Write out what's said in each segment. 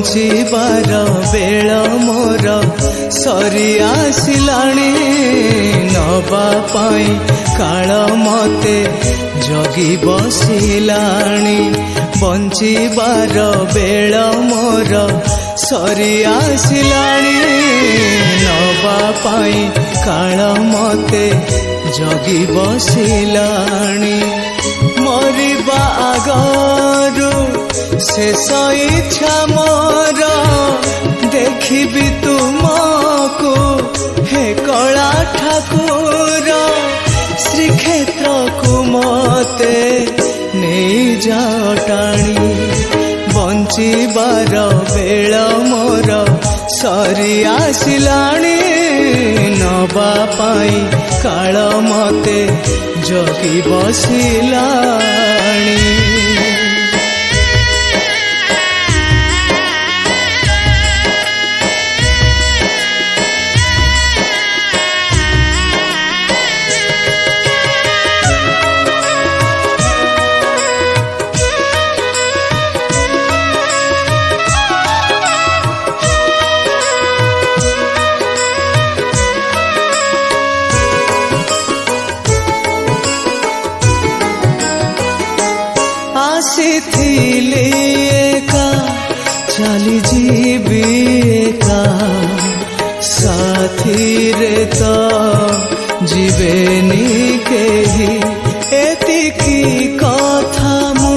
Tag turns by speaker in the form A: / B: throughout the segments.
A: बंचिबार bell मोर सरी आसिलाणी नबा पाई काल मते जगी बसिलाणी बंचिबार बेल मोर सरी आसिलाणी नबा पाई काल मते जगी बसिलाणी मरिबा आगरु शेष इच्छा मोर देखिबि तुमको हे कला ठाकुर श्रीक्षेत्र को मते नहीं जाओ टाणी बंचिबार बेल मोर सरी आसिलाणी नबा पाई काल मते जगी बसिलाणी। आसीथिली एका चली जीवी एका साथी रे तो जीवेनी केही एतिकी कथा मु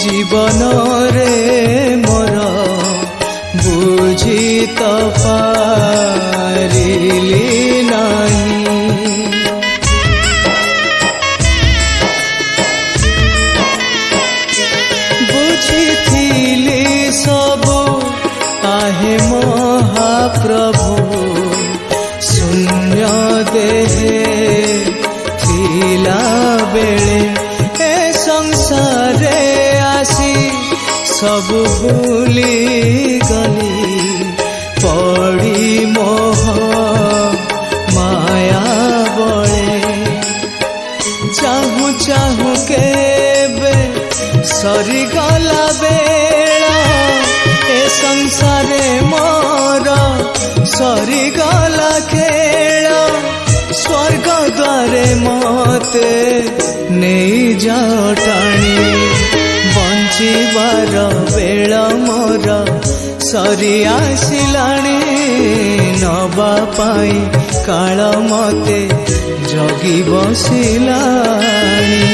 A: जीवन रे मोर बुझी तो पारिली नहीं सबो आहे महाप्रभु शून्य देहे थिला बेले ए संसारे आसी सब भूली गली पड़ी मोह माया बळे चाहू चाहू केबे सरी गला बेला ए संसारे मोर सरी गला खेल स्वर्ग द्वारे मते नहीं जाओ टाणी बंचिबार बेल मोर सरी आसिलाणी नबा पाई काल मते जगी बसिलाणी।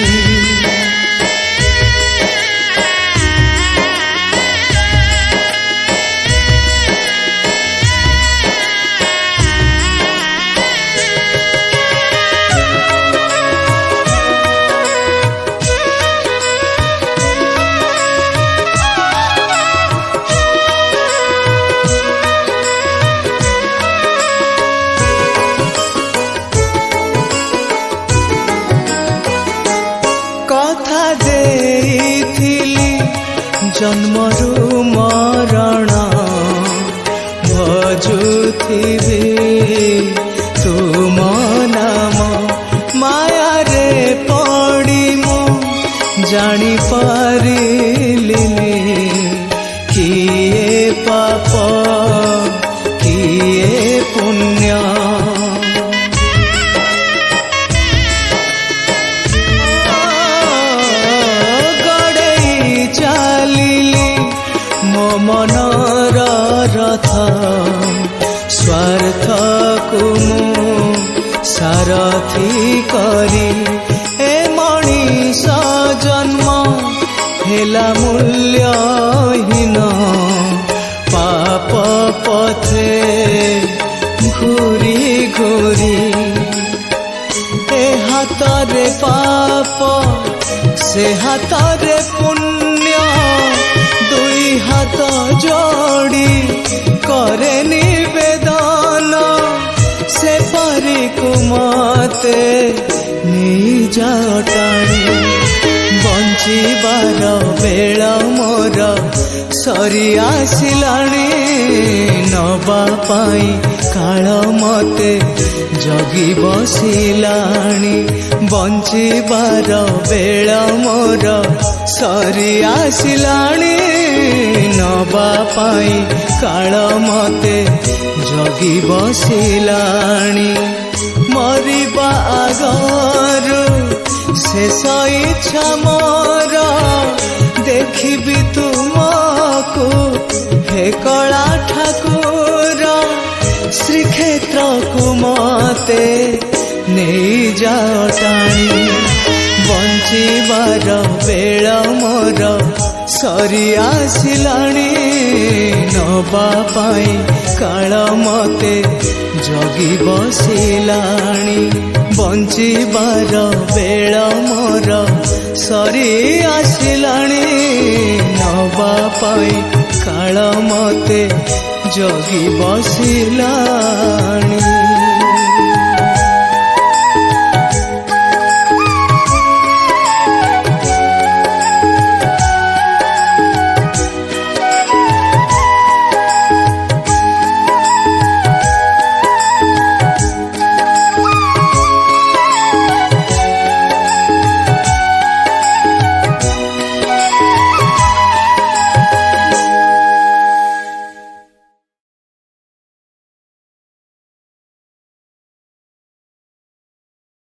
A: कथा देइथिली जन्मरु मरण भजुथिबी तुम नाम माया रे पड़ी मु जानी पारिलिनी किए पाप किए पुण्य मनर रथ स्वार्थ को सारथी करी ए मनीष जन्म हेला मूल्यहीन पाप पथे घूरी घूरी ए हाथरे पाप से हाथरे पुण्य दुई हाथ जोड़ी करे निवेदन से परी कुमते नहीं जाओ टाणी बंचिबार बेल मोर सरी आसिलाणी नबा पाई काल मते जगी बसिलाणी बंचिबार बेल मोर सरी आसिलाणी नबा पाई काल मते जगी बसिलाणी मरिबा आगरु शेष इच्छा मोर देखिबि तुमको हे कला ठाकुर श्रीक्षेत्र को मते नहीं जाओ टाणी बंचिबार बेल मोर सरी आसिलाणी नबा पाई काल मते जगी बसिलाणी बंचिबार बेल मोर सरी आसिलाणी नबा पाई काल मते जगी बसिलाणी।